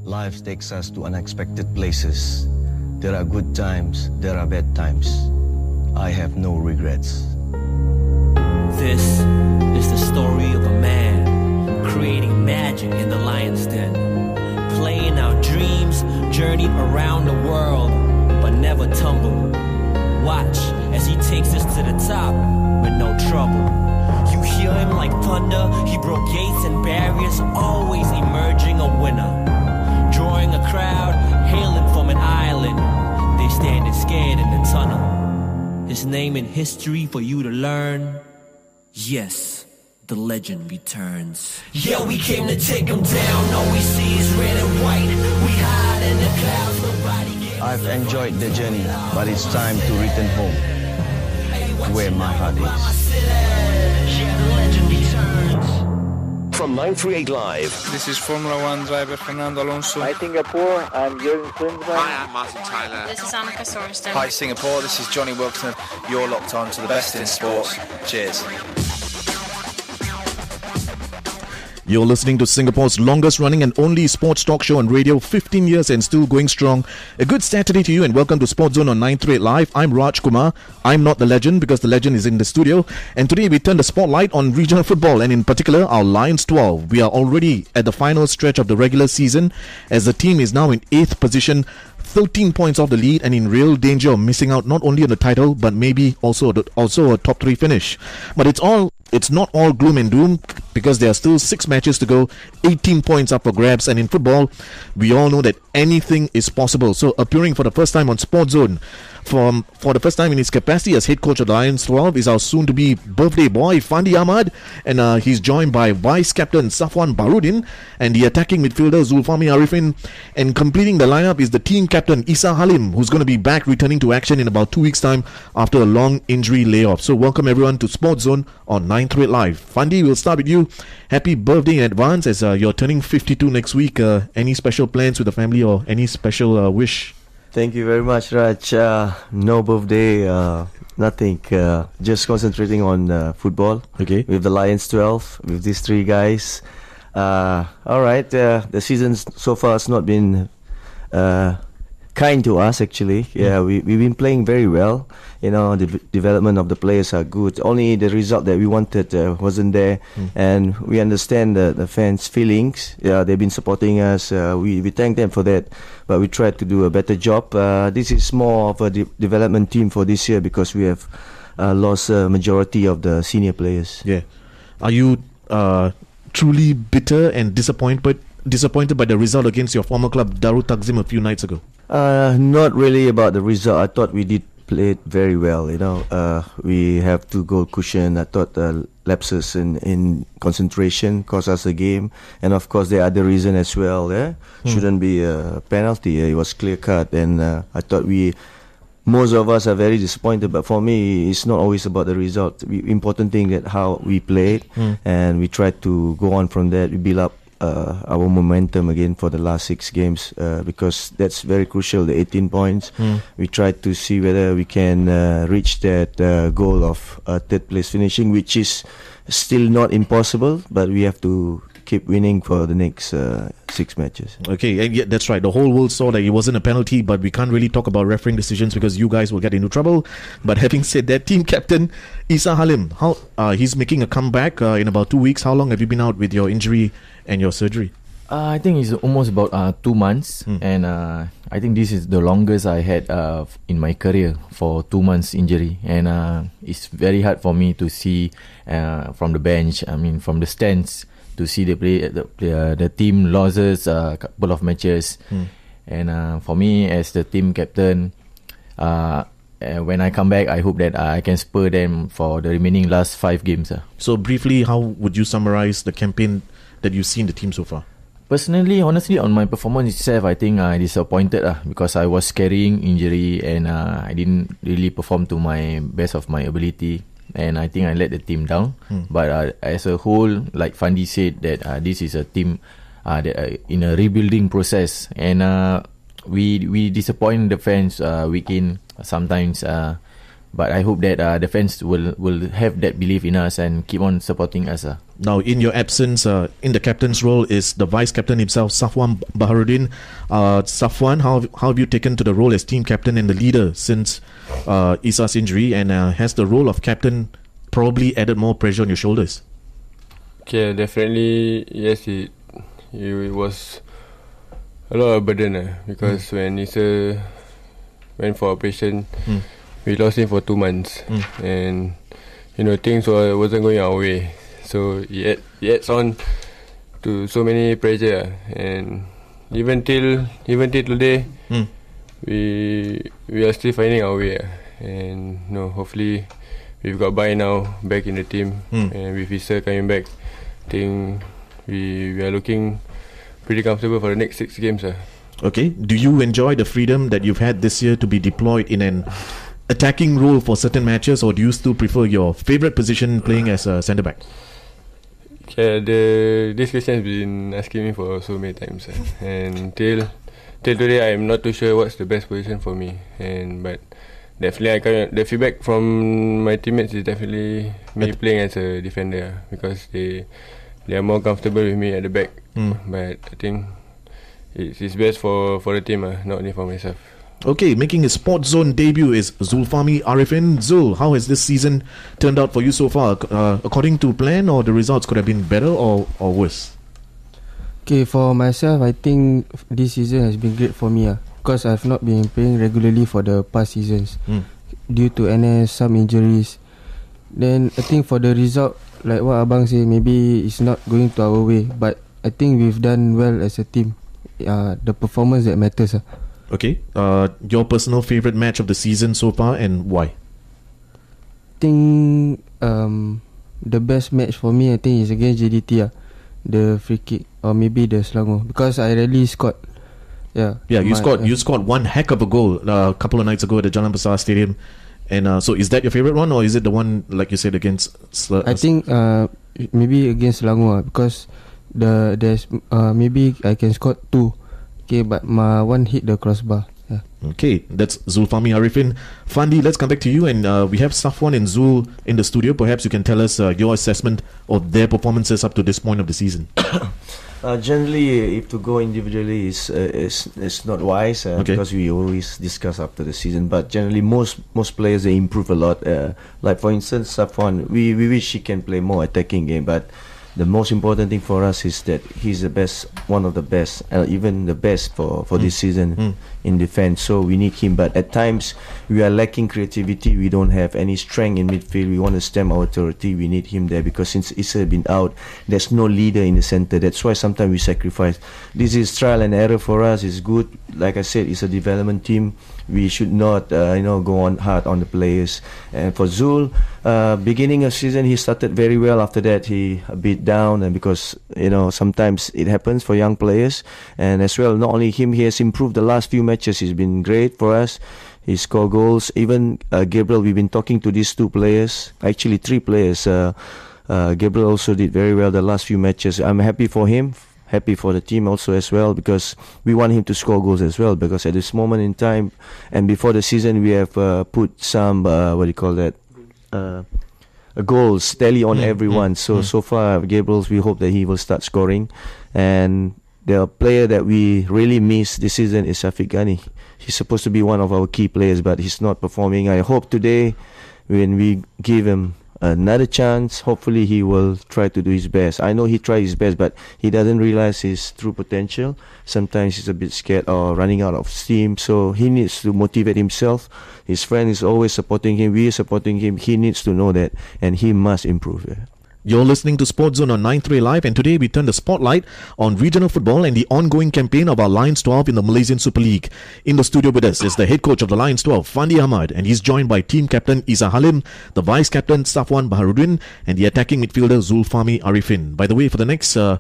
Life takes us to unexpected places. There are good times, there are bad times. I have no regrets. This is the story of a man creating magic in the Lions Den, playing out dreams, journeyed around the world, but never tumbled. Watch as he takes us to the top with no trouble. You hear him like thunder, he broke gates and barriers, always emerging a winner. Drawing a crowd, hailing from an island, they standing scared in the tunnel. His name in history for you to learn. Yes, the legend returns. Yeah, we came to take him down. All we see is red and white. We hide in the clouds. Nobody gets. I've enjoyed the journey, but it's time to return home, where my heart is. Yeah, the legend returns. From 938 Live. This is Formula One driver Fernando Alonso. Hi Singapore, I'm Jürgen Klinsmann. Hi, I'm Martin Tyler. This is Annika Sorensen. Hi Singapore, this is Johnny Wilson. You're locked on to the best in sport. Cheers. You're listening to Singapore's longest running and only sports talk show on radio, 15 years and still going strong. A good Saturday to you and welcome to SportsZone on 938 Live. I'm Raj Kumar. I'm not the legend because the legend is in the studio. And today we turn the spotlight on regional football and in particular our Lions 12. We are already at the final stretch of the regular season as the team is now in 8th position, 13 points off the lead and in real danger of missing out not only on the title but maybe also a top 3 finish. But it's not all gloom and doom because there are still 6 matches to go, 18 points up for grabs, and in football we all know that anything is possible. So appearing for the first time on SportsZone for the first time in his capacity as head coach of the Lions 12 is our soon-to-be birthday boy Fandi Ahmad, and he's joined by vice-captain Safuwan Baharudin and the attacking midfielder Zulfahmi Arifin, and completing the lineup is the team captain Halim, who's going to be back returning to action in about 2 weeks' time after a long injury layoff. So welcome everyone to SportsZone on 938 Live. Fandi, we'll start with you. Happy birthday in advance as you're turning 52 next week. Any special plans with the family or any special wish? Thank you very much, Raj. No birthday, nothing. Just concentrating on football. Okay. With the Lions 12, with these 3 guys. All right. The season so far has not been kind to us, actually. Yeah, we've been playing very well. You know, the development of the players are good. Only the result that we wanted wasn't there. And we understand the fans' feelings. Yeah, they've been supporting us. We thank them for that. But we tried to do a better job. This is more of a development team for this year because we have lost a majority of the senior players. Yeah. Are you truly bitter and disappointed by the result against your former club Darul Takzim a few nights ago? Not really about the result. I thought we did play very well. You know, we have 2 goal cushion. I thought lapses in concentration cost us a game, and of course the other reason as well. Shouldn't be a penalty. It was clear cut, and I thought most of us are very disappointed. But for me, it's not always about the result. The important thing that how we played, and we tried to go on from that. We build up our momentum again for the last 6 games because that's very crucial, the 18 points. We tried to see whether we can reach that goal of 3rd place finishing, which is still not impossible, but we have to keep winning for the next 6 matches. Okay, and yeah, that's right. The whole world saw that it wasn't a penalty, but we can't really talk about refereeing decisions because you guys will get into trouble. But having said that, team captain Halim, he's making a comeback in about 2 weeks. How long have you been out with your injury and your surgery? I think it's almost about 2 months, and I think this is the longest I had in my career for 2 months injury, and it's very hard for me to see from the bench. I mean, from the stands to see the team loses a couple of matches, and for me as the team captain, when I come back, I hope that I can spur them for the remaining last 5 games. So briefly, how would you summarize the campaign that you've seen the team so far? Personally, honestly, on my performance itself, I think I disappointed because I was carrying injury and I didn't really perform to my best of my ability, and I think I let the team down. But as a whole, like Fandi said, that this is a team that in a rebuilding process, and we disappoint the fans week in. Sometimes But I hope that the fans will have that belief in us and keep on supporting us. Now, in your absence, in the captain's role is the vice captain himself, Safuwan Baharudin. Safuwan, how have you taken to the role as team captain and the leader since Isa's injury? And has the role of captain probably added more pressure on your shoulders? Okay, definitely, yes, it was a lot of burden because when Isa went for operation, we lost him for 2 months, and things wasn't going our way, so it adds on to so many pressure, and even till today, we are still finding our way, and hopefully we've got by now back in the team, and with Isa coming back, I think we are looking pretty comfortable for the next 6 games. Okay, do you enjoy the freedom that you've had this year to be deployed in an attacking role for certain matches, or do you still prefer your favourite position playing as a centre back? Yeah, this question has been asking me for so many times, and till today I'm not too sure what's the best position for me. But definitely, the feedback from my teammates is definitely me playing as a defender because they are more comfortable with me at the back. But I think it's best for the team, not only for myself. Okay, making his SportsZone debut is Zulfahmi Arifin. Zul, how has this season turned out for you so far? According to plan, or the results could have been better or worse? Okay, for myself, I think this season has been great for me because I've not been playing regularly for the past seasons due to some injuries. Then I think for the result, like what Abang say, maybe it's not going to our way, but I think we've done well as a team. The performance that matters. Okay, your personal favourite match of the season so far, and why? I think the best match for me, I think, is against JDT, the free kick, or maybe the Selangor, because I really scored. You scored one heck of a goal a couple of nights ago at the Jalan Besar Stadium, and so is that your favourite one, or is it the one like you said against? I think maybe against Selangor, because there's maybe I can score 2. Okay, but my one hit the crossbar. Okay, that's Zulfahmi Arifin. Fandi, let's come back to you, and we have Safuwan and Zul in the studio. Perhaps you can tell us your assessment of their performances up to this point of the season. Generally, if to go individually is not wise because we always discuss after the season. But generally, most players, they improve a lot. Like for instance, Safuwan, we wish he can play more attacking game, but the most important thing for us is that he's the best, one of the best, even the best for this season in defense. So we need him, but at times we are lacking creativity. We don't have any strength in midfield. We want to stem our authority. We need him there because since Issa been out, there's no leader in the center. That's why sometimes we sacrifice. This is trial and error for us. It's good. Like I said, it's a development team. We should not go on hard on the players. And for Zul, beginning of season he started very well. After that he a bit down, and because sometimes it happens for young players. And as well, not only him, he has improved the last few matches. He's been great for us. He scored goals. Even Gabriel, we've been talking to these 2 players, actually 3 players. Gabriel also did very well the last few matches. I'm happy for him. Happy for the team also as well, because we want him to score goals as well, because at this moment in time and before the season we have put some goals tally on everyone. So far Gabriel, we hope that he will start scoring. And the player that we really miss this season is Shafiq Ghani. He's supposed to be one of our key players, but he's not performing. I hope today when we give him another chance, hopefully he will try to do his best. I know he tried his best, but he doesn't realize his true potential. Sometimes he's a bit scared or running out of steam, so he needs to motivate himself. His friend is always supporting him. We are supporting him. He needs to know that, and he must improve. You're listening to SportsZone on 9-3 Live, and today we turn the spotlight on regional football and the ongoing campaign of our Lions 12 in the Malaysian Super League. In the studio with us is the head coach of the Lions 12, Fandi Ahmad, and he's joined by team captain Isa Halim, the vice captain Safuwan Baharudin, and the attacking midfielder Zulfahmi Arifin. By the way, for the next 8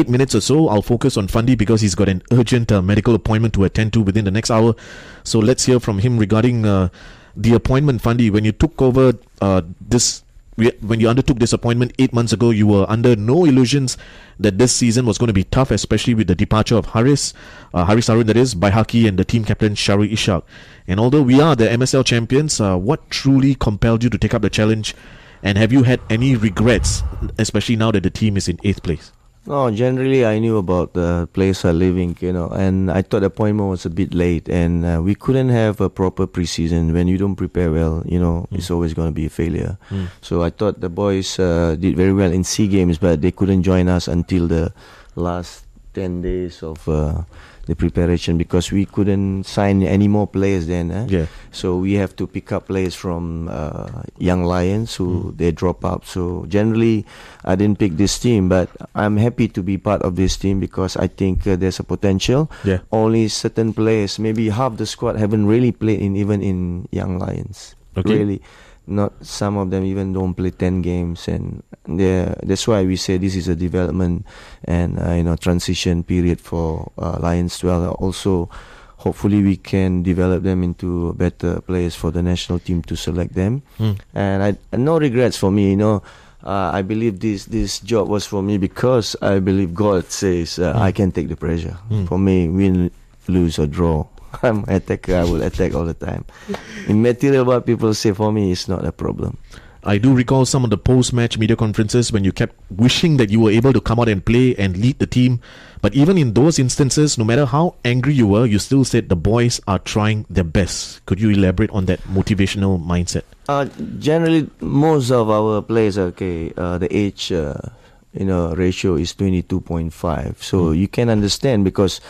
minutes or so, I'll focus on Fandi because he's got an urgent medical appointment to attend to within the next hour. So let's hear from him regarding the appointment. Fandi, when you took over this when you undertook this appointment 8 months ago, you were under no illusions that this season was going to be tough, especially with the departure of Haris Harun, that is, Baihaki, and the team captain Shari Ishak. And although we are the MSL champions, what truly compelled you to take up the challenge? And have you had any regrets, especially now that the team is in 8th place? No, generally I knew about the place I'm living, and I thought the appointment was a bit late, and we couldn't have a proper preseason. When you don't prepare well, it's always going to be a failure. So I thought the boys did very well in SEA Games, but they couldn't join us until the last 10 days of the preparation, because we couldn't sign any more players then. So we have to pick up players from young Lions who they drop out. So generally I didn't pick this team, but I'm happy to be part of this team because I think there's a potential. Only certain players, maybe half the squad, haven't really played even in young Lions. Really, not some of them even don't play 10 games, and that's why we say this is a development and transition period for Lions 12. Also, hopefully we can develop them into better players for the national team to select them. And no regrets for me. I believe this job was for me because I believe God says I can take the pressure. For me, win, lose or draw, I'm an attacker. I will attack all the time. In material, what people say, for me, is not a problem. I do recall some of the post-match media conferences when you kept wishing that you were able to come out and play and lead the team. But even in those instances, no matter how angry you were, you still said the boys are trying their best. Could you elaborate on that motivational mindset? Generally, most of our players, the age ratio is 22.5. So you can understand, because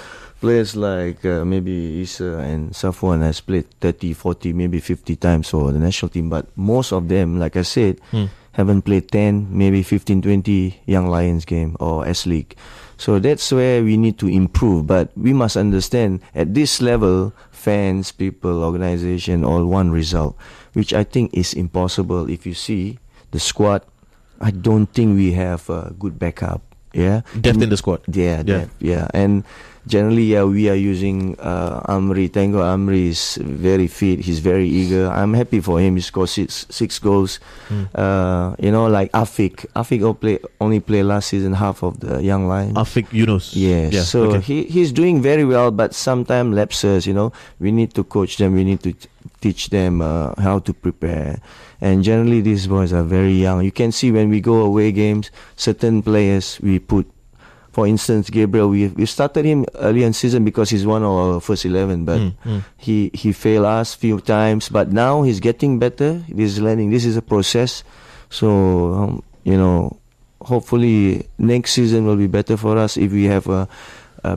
players like maybe Isa and Safuwan has played 30, 40, maybe 50 times for the national team. But most of them, like I said, haven't played 10, maybe 15, 20 Young Lions game or S-League. So that's where we need to improve. But we must understand, at this level, fans, people, organization, all one result, which I think is impossible. If you see the squad, I don't think we have a good backup. Depth in the squad. Depth. And generally, we are using Amri. Thank God, Amri is very fit. He's very eager. I'm happy for him. He scored six goals. Like Afiq only played last season half of the Young Lions. Afiq Yunus. Yes. So he's doing very well, but sometimes lapses. We need to coach them. We need to teach them how to prepare. And generally, these boys are very young. You can see when we go away games, certain players we put. For instance, Gabriel, we started him early in season because he's one of our first 11, but he failed us few times. But now he's getting better. He's learning. This is a process. So, hopefully next season will be better for us if we have a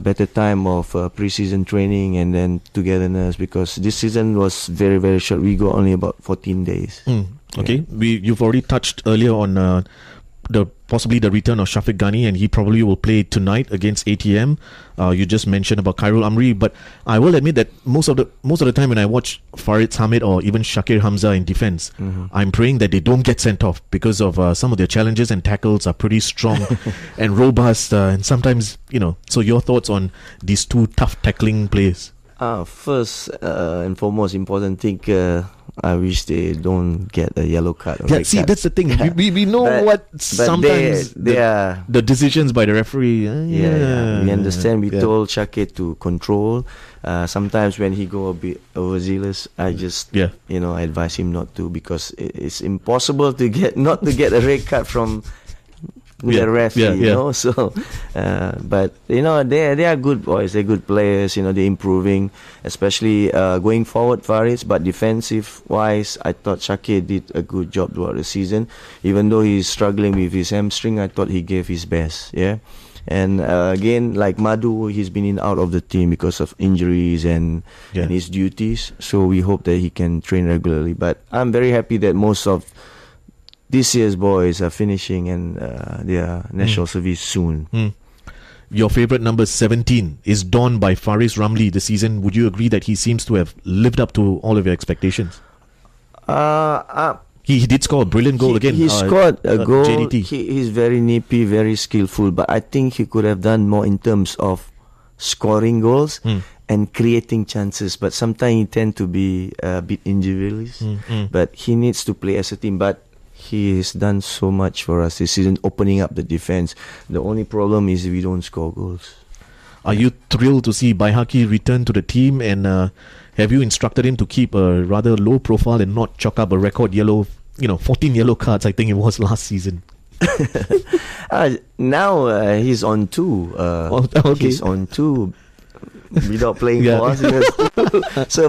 better time of pre-season training and then togetherness, because this season was very, very short. We go only about 14 days. Okay. You've already touched earlier on possibly the return of Shafiq Ghani, and he probably will play tonight against ATM. You just mentioned about Khairul Amri, but I will admit that most of the time when I watch Farid Hamid or even Shakir Hamza in defense, I'm praying that they don't get sent off because of some of their challenges and tackles are pretty strong and robust, and sometimes, so your thoughts on these two tough tackling players? First and foremost important thing, I wish they don't get a yellow card. That's the thing. We know what sometimes the decisions by the referee. We understand. We told Shakir to control. Sometimes when he go a bit overzealous, I just I advise him not to, because it's impossible to not to get a red card from the referee, So, but they are good boys. They're good players. They're improving, especially going forward, Faris. But defensive wise, I thought Shakir did a good job throughout the season. Even though he's struggling with his hamstring, I thought he gave his best. And again, like Madhu, he's been in out of the team because of injuries and his duties. So we hope that he can train regularly. But I'm very happy that most of this year's boys are finishing and their national service soon. Your favorite number 17 is donned by Faris Ramli this season. Would you agree that he seems to have lived up to all of your expectations? He did score a brilliant goal again. He scored a goal. JDT. He's very nippy, very skillful, but I think he could have done more in terms of scoring goals and creating chances. But sometimes he tends to be a bit individualist. But he needs to play as a team. But he has done so much for us this season, opening up the defense. The only problem is we don't score goals. Are you thrilled to see Baihaki return to the team, and have you instructed him to keep a rather low profile and not chalk up a record 14 yellow cards, I think it was last season? Now he's on 2. Okay. He's on 2 without playing for us. So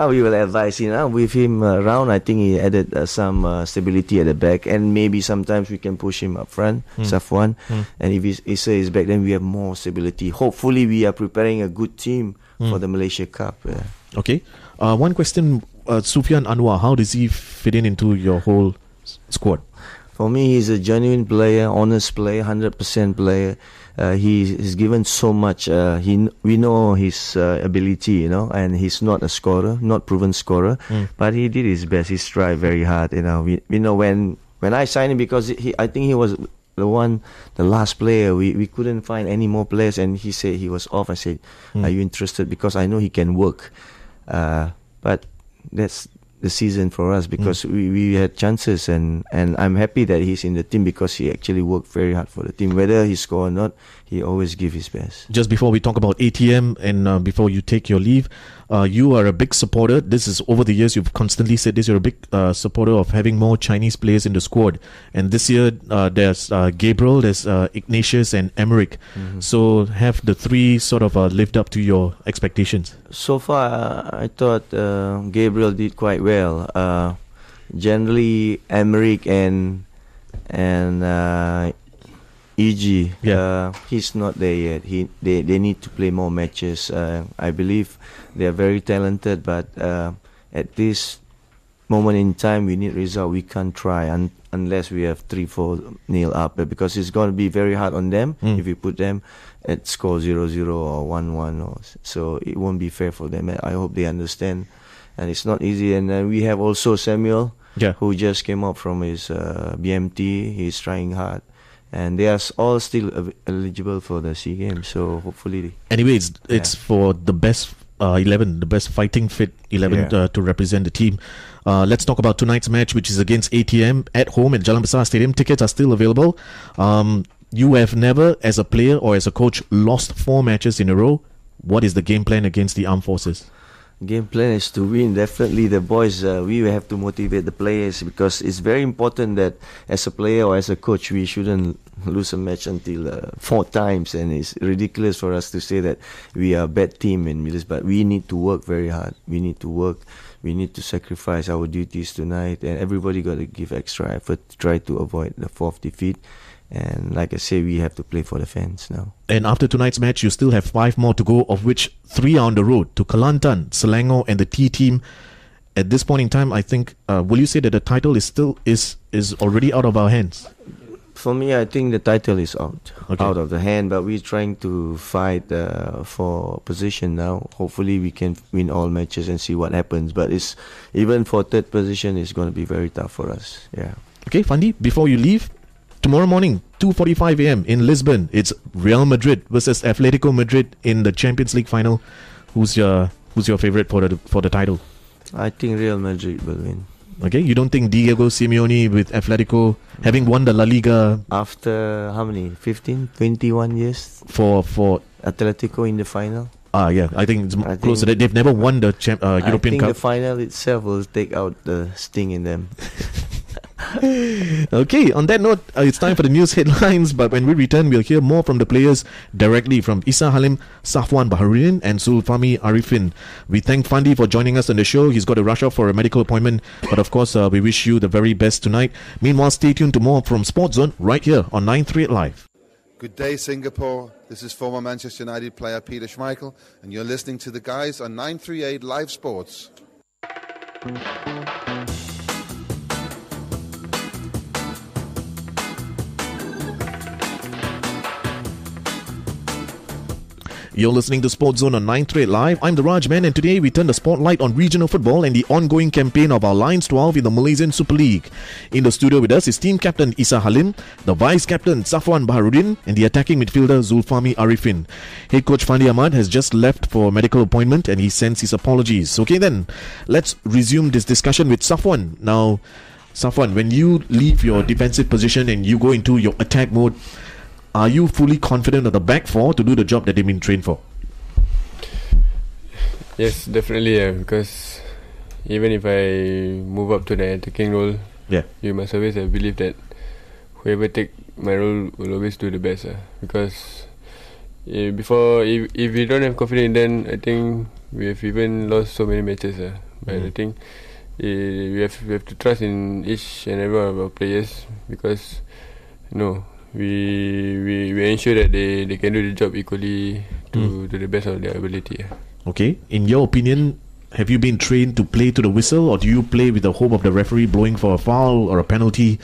we will advise with him around. I think he added some stability at the back, and maybe sometimes we can push him up front, Safuwan. And if Issa is back, then we have more stability. Hopefully we are preparing a good team for the Malaysia Cup. Okay. One question, Sufyan Anwar, how does he fit into your whole squad? For me, he's a genuine player, honest player, 100% player. He's given so much. We know his ability, and he's not a scorer, not proven scorer, but he did his best. He tried very hard. We know when I signed him, because I think he was the last player. We couldn't find any more players, and he said he was off. I said, "Are you interested?" Because I know he can work. But that's the season for us, because we had chances, and I'm happy that he's in the team, because he actually worked very hard for the team. Whether he score or not, he always give his best. Just before we talk about ATM and before you take your leave, you are a big supporter. This is over the years, you've constantly said this, you're a big supporter of having more Chinese players in the squad. And this year, there's Gabriel, there's Ignatius and Emmerich. So have the three sort of lived up to your expectations? So far, I thought Gabriel did quite well. Generally, Emmerich and EG, he's not there yet. They need to play more matches. I believe they are very talented, but at this moment in time, we need result. We can't try unless we have 3-4-0 up, because it's going to be very hard on them if we put them at score 0-0 or 1-1. So it won't be fair for them. I hope they understand. And it's not easy. And we have also Samuel, who just came up from his BMT. He's trying hard. And they are all still eligible for the SEA Games. So hopefully... Anyway, it's for the best 11, the best fighting fit 11 to represent the team. Let's talk about tonight's match, which is against ATM at home at Jalan Besar Stadium. Tickets are still available. You have never, as a player or as a coach, lost 4 matches in a row. What is the game plan against the armed forces? Game plan is to win. Definitely the boys, we have to motivate the players, because it's very important that as a player or as a coach, we shouldn't lose a match until 4 times. And it's ridiculous for us to say that we are a bad team in Middles, but we need to work very hard. We need to work. We need to sacrifice our duties tonight, and everybody got to give extra effort to try to avoid the 4th defeat. And like I say, we have to play for the fans now. And after tonight's match, you still have 5 more to go, of which 3 are on the road to Kelantan, Selangor and the T team. At this point in time, I think, will you say that the title is already out of our hands? For me, I think the title is out of the hand, but we're trying to fight for position now. Hopefully we can win all matches and see what happens. But it's even for 3rd position, it's going to be very tough for us. Okay, Fandi, before you leave, tomorrow morning, 2:45 a.m. in Lisbon, it's Real Madrid versus Atletico Madrid in the Champions League final. Who's your favorite for the title? I think Real Madrid will win. Okay, you don't think Diego Simeone with Atletico, having won the La Liga after how many? 15, 21 years for Atletico in the final? I think it's close to that. They've never won the European Cup. I think the final itself will take out the sting in them. Okay, on that note, it's time for the news headlines, but when we return, we'll hear more from the players directly from Issa Halim, Safuwan Baharudin and Zulfahmi Arifin. We thank Fandi for joining us on the show. He's got to rush off for a medical appointment, but of course, we wish you the very best tonight. Meanwhile, stay tuned to more from SportsZone right here on 938 Live. Good day, Singapore. This is former Manchester United player Peter Schmeichel, and you're listening to the guys on 938 Live Sports. You're listening to SportsZone on 938 Live. I'm the RAJMAN, and today we turn the spotlight on regional football and the ongoing campaign of our Lions XII in the Malaysian Super League. In the studio with us is team captain Issa Halim, the vice captain Safuwan Baharudin, and the attacking midfielder Zulfahmi Arifin. Head coach Fandi Ahmad has just left for a medical appointment and he sends his apologies. Okay then, let's resume this discussion with Safuwan. Now, Safuwan, when you leave your defensive position and you go into your attack mode, are you fully confident of the back four to do the job that they've been trained for? Yes, definitely. Because even if I move up to the attacking role, you must always believe that whoever take my role will always do the best. Because if we don't have confidence, then I think we have even lost so many matches. But I think we have to trust in each and every one of our players, because we ensure that they can do the job equally to the best of their ability. Okay, in your opinion, have you been trained to play to the whistle, or do you play with the hope of the referee blowing for a foul or a penalty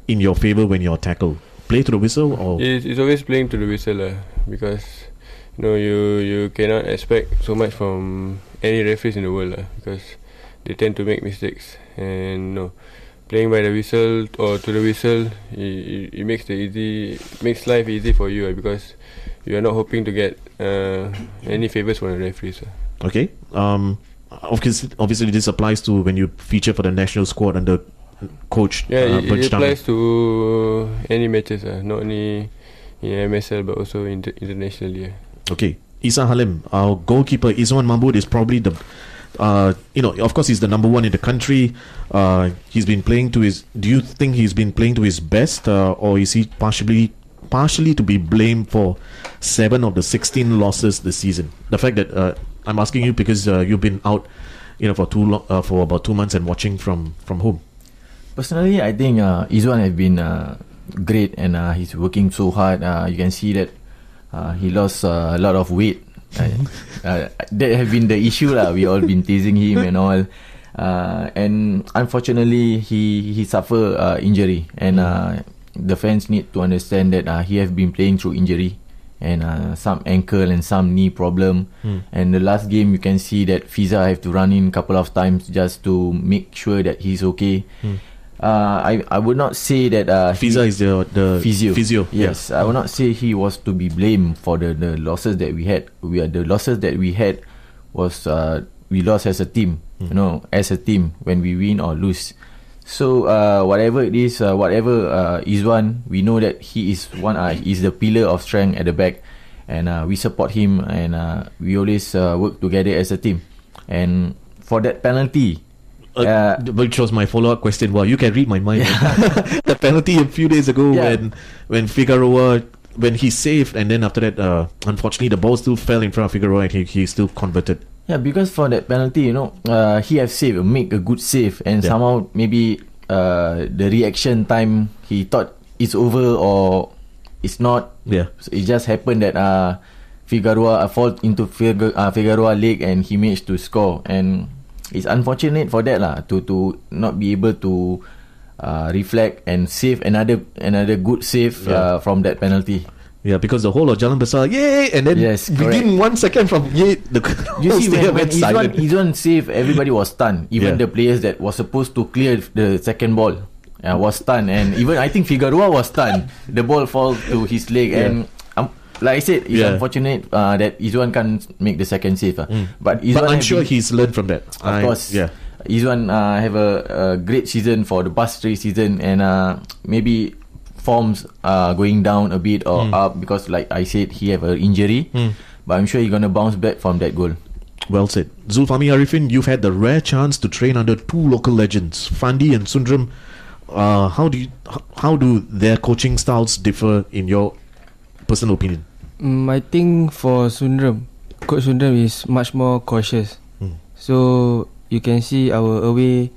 in your favour when you're tackled? Play to the whistle, or it's always playing to the whistle, because you cannot expect so much from any referees in the world, because they tend to make mistakes, and playing by the whistle or to the whistle, it makes life easy for you, because you are not hoping to get any favours from the referees. Okay. Obviously this applies to when you feature for the national squad under coach. It applies to any matches, not only in MSL but also internationally. Okay. Isa Halim, our goalkeeper Izwan Mahmud is probably the of course he's the number one in the country. He's been playing to his. Do you think he's been playing to his best, or is he partially to be blamed for 7 of the 16 losses this season? The fact that I'm asking you because you've been out, for about 2 months and watching from home. Personally, I think Izwan has been great, and he's working so hard. You can see that he lost a lot of weight. That have been the issue lah. We all been teasing him and all, and unfortunately he suffer injury, and the fans need to understand that he have been playing through injury, and some ankle and some knee problem. And the last game you can see that Fiza have to run in a couple of times just to make sure that he's okay. I would not say that Fiza is the physio. Yes, I would not say he was to be blamed for the losses that we had. The losses that we had was we lost as a team. As a team, when we win or lose. So whatever it is, Izwan, we know that he is is the pillar of strength at the back, and we support him, and we always work together as a team. And for that penalty, which was my follow-up question. Well, you can read my mind. The penalty a few days ago when Figueroa, when he saved, and then after that, unfortunately, the ball still fell in front of Figueroa, and he still converted. Yeah, because for that penalty, he have saved, make a good save, and somehow maybe the reaction time, he thought it's over or it's not. Yeah, so it just happened that Figueroa fall into Figueroa leg, and he managed to score. And it's unfortunate for that lah, to not be able to reflect and save another good save from that penalty. Yeah, because the whole of Jalan Besar, yay! And then within 1 second from yay, you see when Izwan save, everybody was stunned. Even the players that was supposed to clear the second ball was stunned, and even I think Figueroa was stunned. The ball fall to his leg, and like I said, it's unfortunate that Izwan can't make the second save. But I'm sure he's learned from that. Of course, Izwan have a great season for the past 3 seasons, and maybe forms going down a bit or up, because like I said, he have an injury, but I'm sure he's gonna bounce back from that goal. Well said. Zulfahmi, Arifin, you've had the rare chance to train under 2 local legends, Fandi and Sundram. How do their coaching styles differ in your personal opinion? I think for Sundram, Coach Sundram is much more cautious. So you can see our away,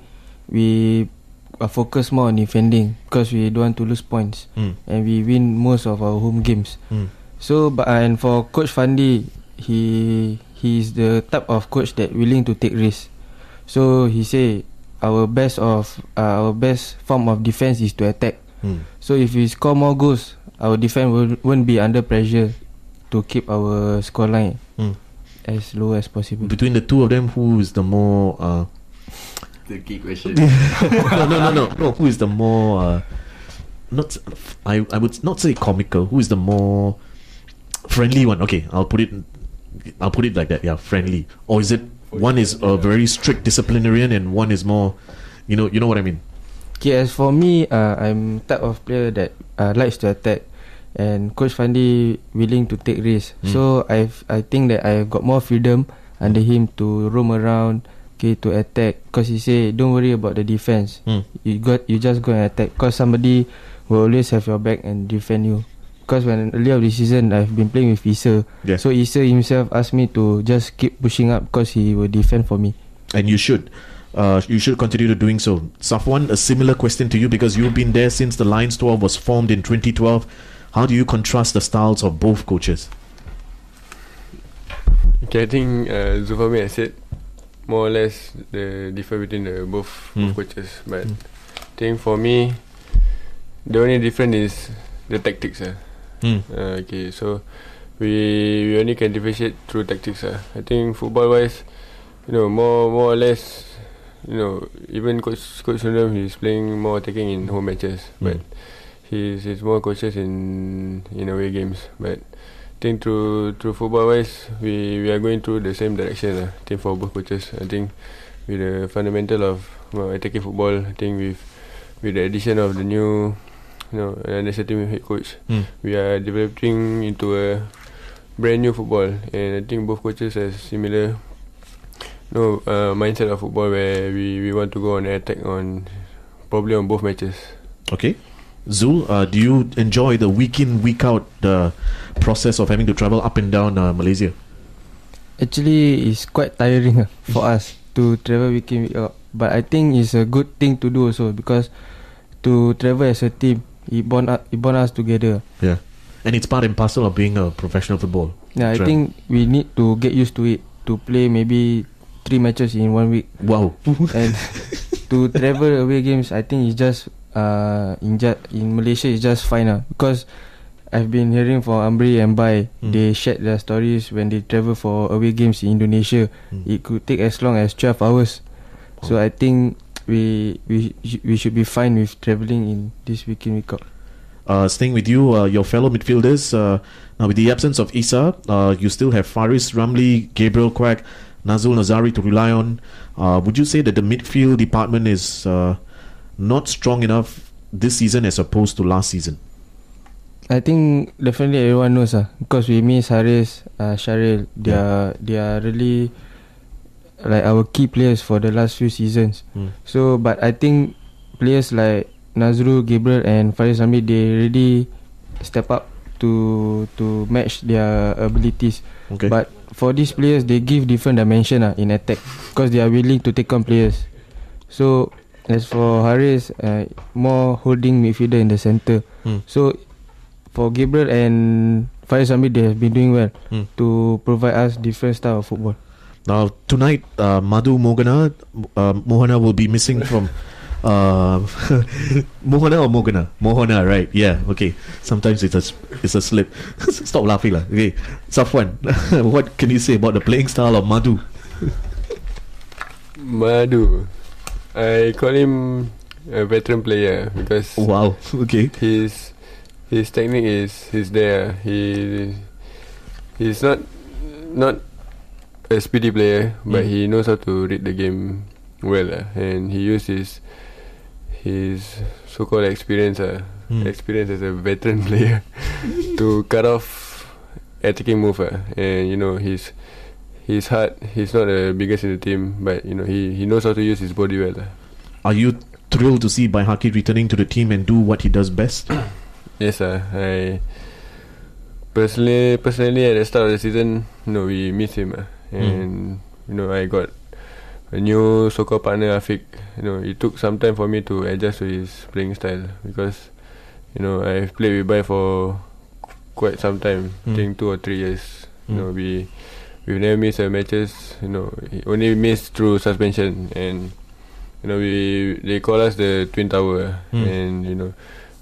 we focus more on defending because we don't want to lose points, and we win most of our home games. So and for Coach Fandi, he is the type of coach that willing to take risks. So he say our best form of defense is to attack. So if we score more goals, our defense won't be under pressure to keep our scoreline as low as possible. Between the two of them, who is the more the key question? No. Who is the more I would not say comical. Who is the more friendly one? Okay, I'll put it like that. Yeah, friendly. Or is it one is a very strict disciplinarian and one is more, you know what I mean? Okay, as for me, I'm type of player that likes to attack, and Coach Fandi willing to take risks. So I think that I got more freedom under him to roam around, okay, to attack. Cause he say don't worry about the defense. You just go and attack. Cause somebody will always have your back and defend you. Cause when earlier of the season I've been playing with Issa, so Issa himself asked me to just keep pushing up, cause he will defend for me. And you should. You should continue to doing so. Safuwan, a similar question to you, because you've been there since the Lions XII was formed in 2012. How do you contrast the styles of both coaches? Okay, I think Zulfahmi has said more or less the difference between the both coaches. But I think for me, the only difference is the tactics. Okay, so we only can differentiate through tactics. I think football-wise, more or less, even Coach Sundram, he's playing more attacking in home matches, but he's more cautious in away games. But I think through football-wise, we are going through the same direction. I think for both coaches, I think with the fundamental of attacking football, I think with the addition of the new national team head coach, we are developing into a brand new football, and I think both coaches have similar mindset of football, where we want to go on attack probably on both matches. Okay, Zul, do you enjoy the week in week out the process of having to travel up and down Malaysia? Actually, it's quite tiring for us to travel week in week out, but I think it's a good thing to do also, because to travel as a team, it bond us together. Yeah, and it's part and parcel of being a professional football. Yeah, I think we need to get used to it, to play maybe 3 matches in 1 week. Wow. And to travel away games, I think it's just in Malaysia it's just fine because I've been hearing from Amri and Bai, they shared their stories when they travel for away games in Indonesia. It could take as long as 12 hours. So I think we should be fine with travelling in this week in week out. Staying with you, your fellow midfielders, now with the absence of Issa, you still have Faris, Ramli, Gabriel Quack, Nazul Nazari to rely on. Would you say that the midfield department is not strong enough this season as opposed to last season? I think definitely everyone knows because we miss Haris, Sharil. They are really like our key players for the last few seasons. So, but I think players like Nazrul, Gabriel and Faris Amri, they really step up to match their abilities. Okay. But for these players, they give different dimension in attack because they are willing to take on players. So as for Haris, more holding midfielder in the centre. So for Gabriel and Faris Amri, they have been doing well to provide us different style of football. Now tonight, Madhu Mohana will be missing from Mohana or Mogana? Mohana, right? Yeah. Okay. Sometimes it's a slip. Stop laughing, lah. Okay. Safuwan, what can you say about the playing style of Madhu? Madhu, I call him a veteran player because wow. Okay. His technique is there. He's not a speedy player, but he knows how to read the game well, and he uses his so-called experience as a veteran player to cut off attacking move. And he's hard. He's not the biggest in the team, but he knows how to use his body well. Are you thrilled to see Baihaki returning to the team and do what he does best? Yes, I personally at the start of the season, we miss him, and I got a new so-called partner, Afiq. It took some time for me to adjust to his playing style because I've played with Bai for quite some time. I think 2 or 3 years. We've never missed matches. Only missed through suspension, and they call us the Twin Tower, and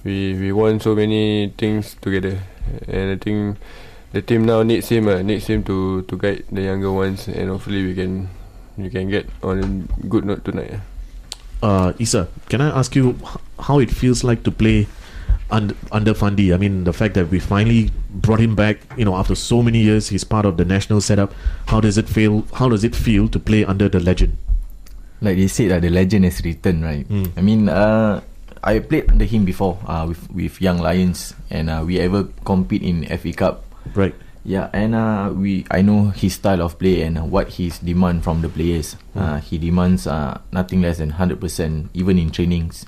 we won so many things together, and I think the team now needs him to guide the younger ones, and hopefully we can get on a good note tonight. Issa, can I ask you how it feels like to play under Fandi? I mean, the fact that we finally brought him back, after so many years, he's part of the national setup. How does it feel to play under the legend? Like they said, the legend has returned, right? I mean, I played under him before with Young Lions, and we ever compete in FA Cup. Right. Yeah, and I know his style of play and what his demand from the players. He demands nothing less than 100%, even in trainings.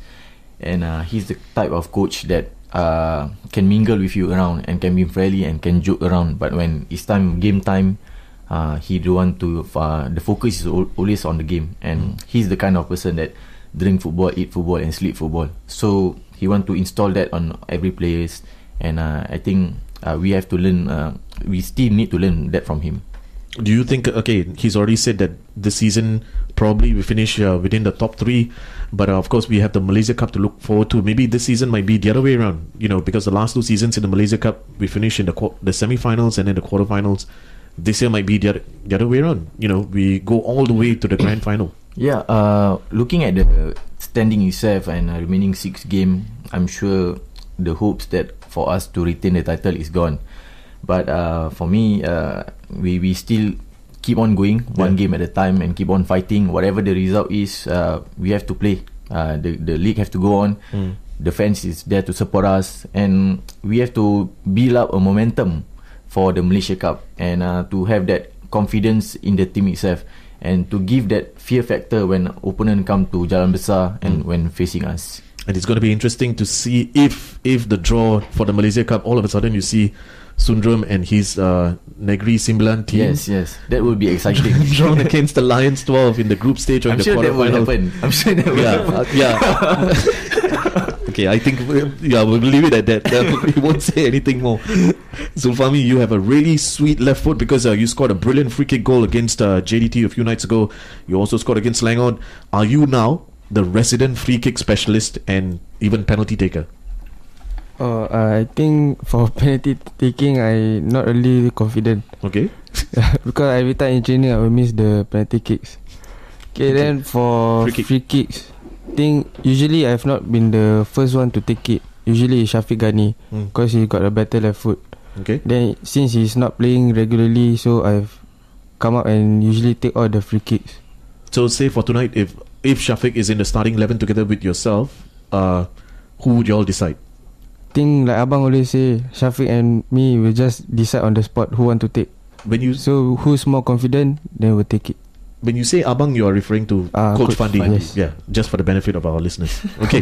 And he's the type of coach that can mingle with you around and can be friendly and can joke around. But when it's game time, he don't want to. The focus is always on the game, and he's the kind of person that drink football, eat football, and sleep football. So he want to install that on every players, and I think we have to learn. We still need to learn that from him. Do you think, okay, he's already said that this season probably we finish within the top 3, but of course we have the Malaysia Cup to look forward to. Maybe this season might be the other way around, because the last 2 seasons in the Malaysia Cup we finished in the semi-finals and then the quarter-finals. This year might be the other way around. We go all the way to the grand final. Yeah, looking at the standing itself and remaining 6 game, I'm sure the hopes that for us to retain the title is gone. But for me, we still keep on going one game at a time and keep on fighting. Whatever the result is, we have to play. The league have to go on. The fans is there to support us, and we have to build up a momentum for the Malaysia Cup, and to have that confidence in the team itself, and to give that fear factor when opponent come to Jalan Besar and when facing us. And it's going to be interesting to see if the draw for the Malaysia Cup, all of a sudden you see Sundram and his Negeri Sembilan team. Yes, that will be exciting. Drawn against the Lions 12 in the group stage or in the quarterfinal. I'm sure that will happen. Yeah. Okay, I think we'll leave it at that. We won't say anything more. Zulfahmi, you have a really sweet left foot because you scored a brilliant free kick goal against JDT a few nights ago. You also scored against Selangor. Are you now the resident free kick specialist and even penalty taker? I think for penalty taking, I not really confident. Okay. Because every time in training, I will miss the penalty kicks. Okay, then for free kicks, think usually I've not been the first one to take it. Usually it's Shafiq Ghani, because he got a better left foot. Okay. Then since he's not playing regularly, so I've come up and usually take all the free kicks. So say for tonight, if Shafiq is in the starting 11 together with yourself, who would you all decide? Think like Abang always say, Shafiq and me will just decide on the spot who want to take. So who's more confident, then we'll take it. When you say Abang, you are referring to Coach Fandi. Yes. Yeah, just for the benefit of our listeners. Okay.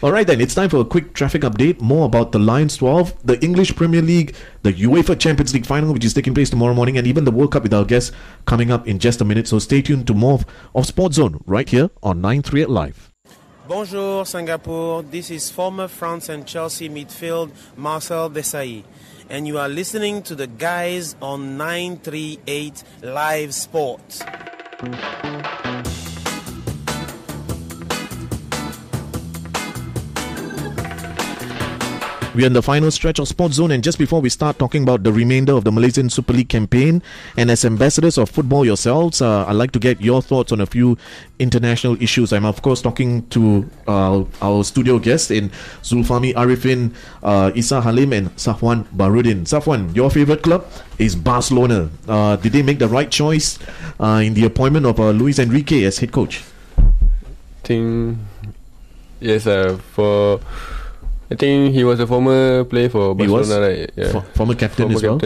Alright then, it's time for a quick traffic update. More about the Lions 12, the English Premier League, the UEFA Champions League final, which is taking place tomorrow morning, and even the World Cup with our guests coming up in just a minute. So stay tuned to more of SportsZone right here on 938 Live. Bonjour Singapore, this is former France and Chelsea midfield Marcel Desailly, and you are listening to the guys on 938 Live Sports. We are in the final stretch of SportsZone, and just before we start talking about the remainder of the Malaysian Super League campaign, and as ambassadors of football yourselves, I'd like to get your thoughts on a few international issues. I'm of course talking to our studio guests in Zulfahmi, Arifin, Isa, Halim and Safuwan, Baharudin. Safuwan, your favourite club is Barcelona. Did they make the right choice in the appointment of Luis Enrique as head coach? I think he was a former player for Barcelona, right? Yeah. Former captain as well.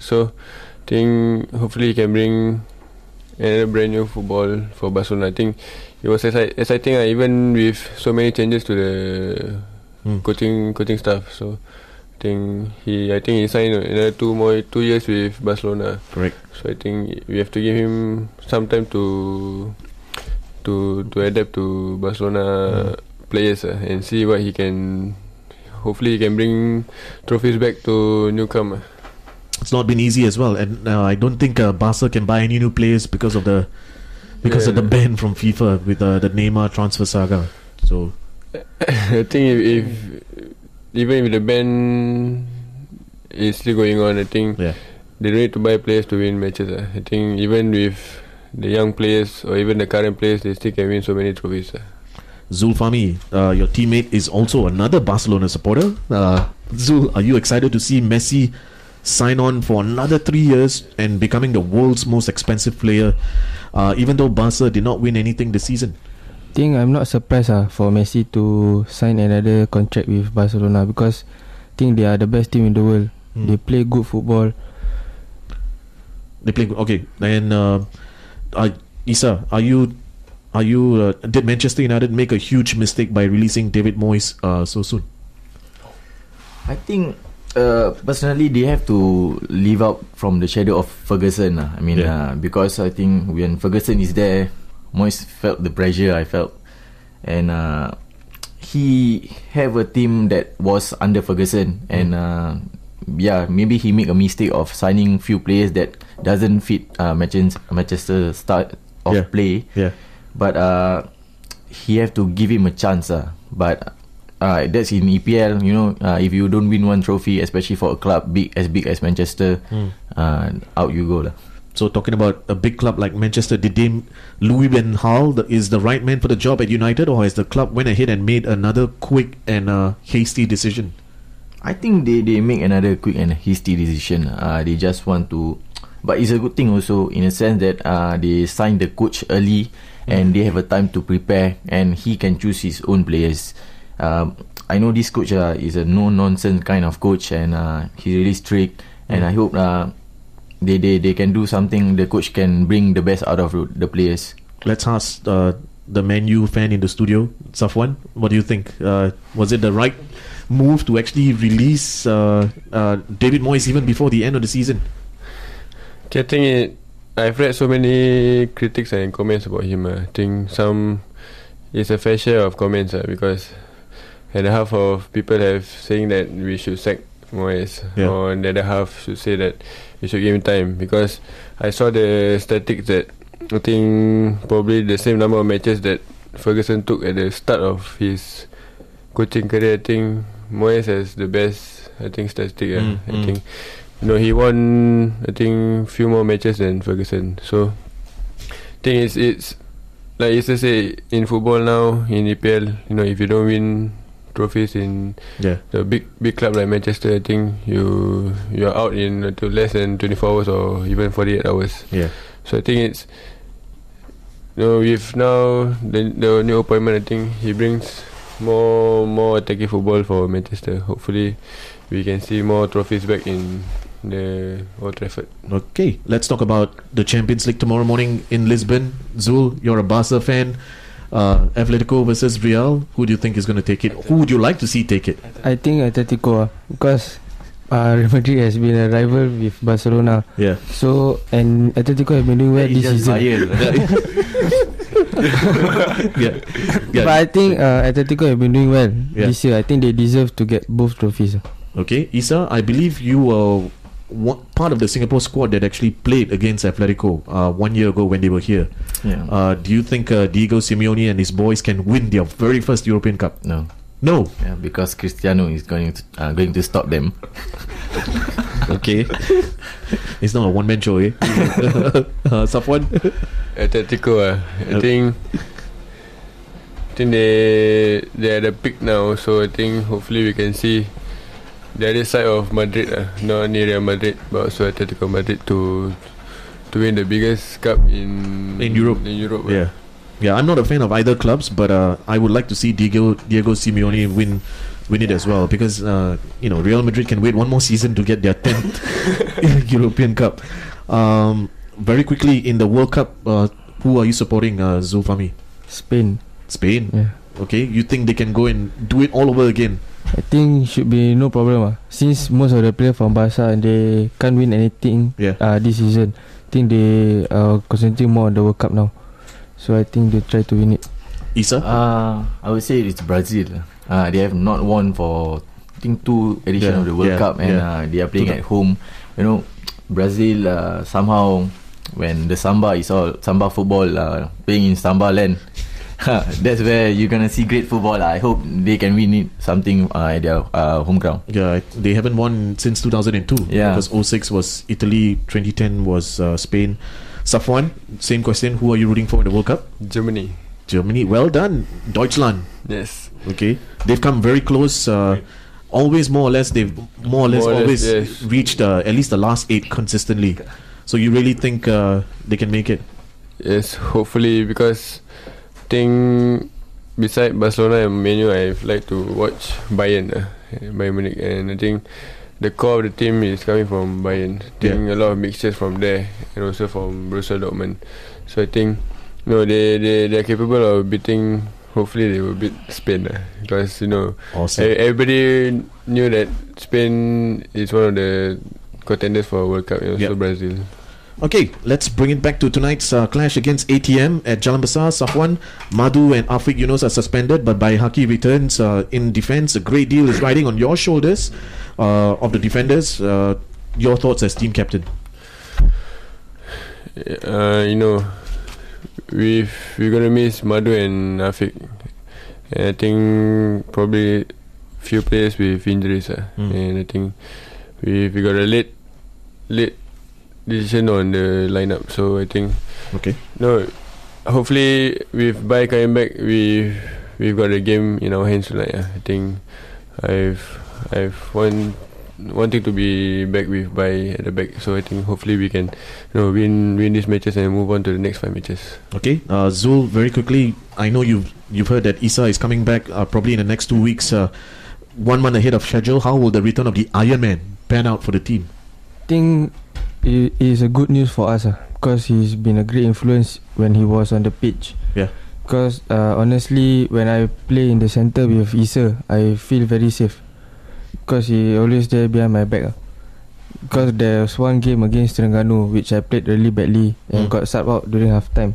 So, I think hopefully he can bring another brand new football for Barcelona. I think it was exciting, even with so many changes to the coaching staff. So, I think he signed another 2 years with Barcelona. Correct. So I think we have to give him some time to adapt to Barcelona players and see what he can. Hopefully he can bring trophies back to newcomer. It's not been easy as well, and I don't think Barca can buy any new players because of the ban from FIFA with the Neymar transfer saga. So I think if even if the ban is still going on, I think they don't need to buy players to win matches. I think even with the young players or even the current players, they still can win so many trophies. Zulfahmi, your teammate is also another Barcelona supporter. Zul, are you excited to see Messi sign on for another 3 years and becoming the world's most expensive player, even though Barca did not win anything this season. I think I'm not surprised for Messi to sign another contract with Barcelona, because I think they are the best team in the world. They play good football. They play good. Okay, and Isa, did Manchester United make a huge mistake by releasing David Moyes so soon? I think personally they have to live out from the shadow of Ferguson. I mean, because I think when Ferguson is there, Moyes felt the pressure I felt, and he have a team that was under Ferguson, and maybe he make a mistake of signing few players that doesn't fit Manchester style of play. But he have to give him a chance. But that's in EPL. You know, if you don't win one trophy, especially for a club big as Manchester, out you go lah. So talking about a big club like Manchester, did they Louis van Gaal is the right man for the job at United, or has the club went ahead and made another quick and hasty decision? I think they make another quick and hasty decision. They just want to, but it's a good thing also in a sense that they signed the coach early and they have a time to prepare, and he can choose his own players. I know this coach is a no-nonsense kind of coach, and he's really strict, and I hope they can do something. The coach can bring the best out of the players. Let's ask the Man U fan in the studio, Safuwan. What do you think? Was it the right move to actually release David Moyes even before the end of the season? I think I've read so many critics and comments about him. I think it's a fair share of comments because and half of people have saying that we should sack Moyes, or the other half should say that we should give him time, because I saw the statistics that I think probably the same number of matches that Ferguson took at the start of his coaching career. I think Moyes has the best statistic. I think he won few more matches than Ferguson. So I think it's like you say in football now in EPL. If you don't win trophies in the big club like Manchester, I think you're out in to less than 24 hours or even 48 hours. So I think it's with now the new appointment, I think he brings more attacking football for Manchester. Hopefully we can see more trophies back in the Old Trafford. Okay, let's talk about the Champions League tomorrow morning in Lisbon. Zul, you're a Barca fan. Atletico versus Real. Who do you think is going to take it? Who would you like to see take it? I think Atletico, because Real Madrid has been a rival with Barcelona. So, and Atletico have been doing well this season. But I think Atletico have been doing well this year. I think they deserve to get both trophies. Okay, Isa, I believe you were part of the Singapore squad that actually played against Atletico 1 year ago when they were here. Do you think Diego Simeone and his boys can win their very first European Cup? No. Because Cristiano is going to stop them. Okay. It's not a one-man show, eh? Safuwan? Atletico, I think they are the peak now. So I think hopefully we can see the other side of Madrid, not only Real Madrid but also Atletico Madrid to win the biggest cup in Europe. Yeah, I'm not a fan of either clubs, but I would like to see Diego Simeone win it as well, because Real Madrid can wait one more season to get their 10th European Cup. Very quickly, in the World Cup, who are you supporting, Zulfahmi? Spain. Okay, you think they can go and do it all over again? I think should be no problem. Since most of the players from Barca, they can't win anything this season. I think they are concentrating more on the World Cup now. So I think they try to win it. Isa? I would say it's Brazil. They have not won for I think 2 editions of the World Cup, and they are playing at home. Brazil somehow, when the Samba football playing in Samba land, that's where you're gonna see great football. I hope they can win it something at their home ground. They haven't won since 2002. Because 06 was Italy, 2010 was Spain. Safuwan, same question. Who are you rooting for in the World Cup? Germany. Well done. Deutschland. Yes. Okay. They've come very close. always they've always yes. reached at least the last 8 consistently. So you really think they can make it? Yes, hopefully, because I think beside Barcelona and Man U, I've like to watch Bayern Munich, and I think the core of the team is coming from Bayern. I think a lot of mixtures from there, and also from Borussia Dortmund. So I think they're capable of beating. Hopefully they will beat Spain, because awesome. Everybody knew that Spain is one of the contenders for World Cup. So Brazil. Okay, let's bring it back to tonight's clash against ATM at Jalan Besar. Safuwan, Madu and Afiq Yunus are suspended, but Baihaki returns in defence. A great deal is riding on your shoulders of the defenders. Your thoughts as team captain? We're gonna miss Madu and Afiq. And I think probably few players with injuries. And I think we got a late decision on the lineup. So I think hopefully with Bai coming back, we've got a game in our hands tonight. I think I've wanting to be back with Bai at the back. So I think hopefully we can win these matches and move on to the next 5 matches. Okay, Zul, very quickly, I know you've heard that Isa is coming back probably in the next 2 weeks, 1 month ahead of schedule. How will the return of the Iron Man pan out for the team? I think it is a good news for us, because he's been a great influence when he was on the pitch. Yeah. Because honestly, when I play in the centre with Isa, I feel very safe, because he always there behind my back. Because there was one game against Terengganu which I played really badly and got subbed out during half time.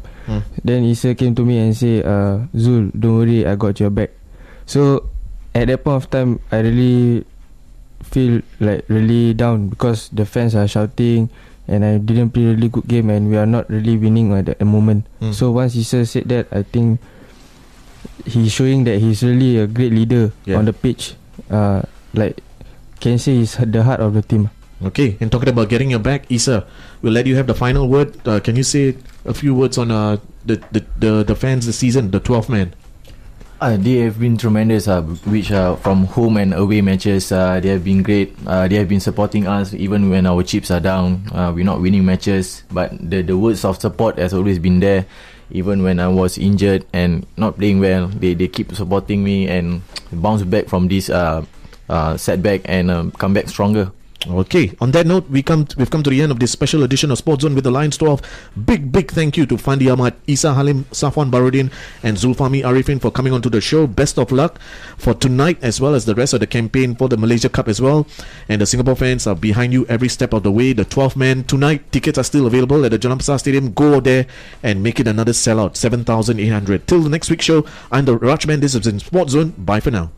Then Isa came to me and say, Zul, don't worry, I got your back. So at that point of time, I really feel like really down, because the fans are shouting and I didn't play a really good game and we are not really winning at the moment. So once Isa said that, I think he's showing that he's really a great leader on the pitch. Like, can say he's the heart of the team. Okay, and talking about getting your back, Isa, we'll let you have the final word. Can you say a few words on the fans this season, the 12th man? They have been tremendous, which from home and away matches, they have been great. They have been supporting us even when our chips are down. We're not winning matches, but the words of support has always been there. Even when I was injured and not playing well, they keep supporting me and bounce back from this setback and come back stronger. Okay, on that note, we've come to the end of this special edition of SportsZone with the Lions 12. Big thank you to Fandi, Ahmad, Isa, Halim, Safuwan, Baharudin and Zulfahmi, Arifin for coming onto the show. Best of luck for tonight as well as the rest of the campaign for the Malaysia Cup as well. And the Singapore fans are behind you every step of the way. The 12th man tonight, tickets are still available at the Jalan Besar Stadium. Go there and make it another sellout, 7,800. Till the next week's show, I'm the RAJMAN. This is in SportsZone. Bye for now.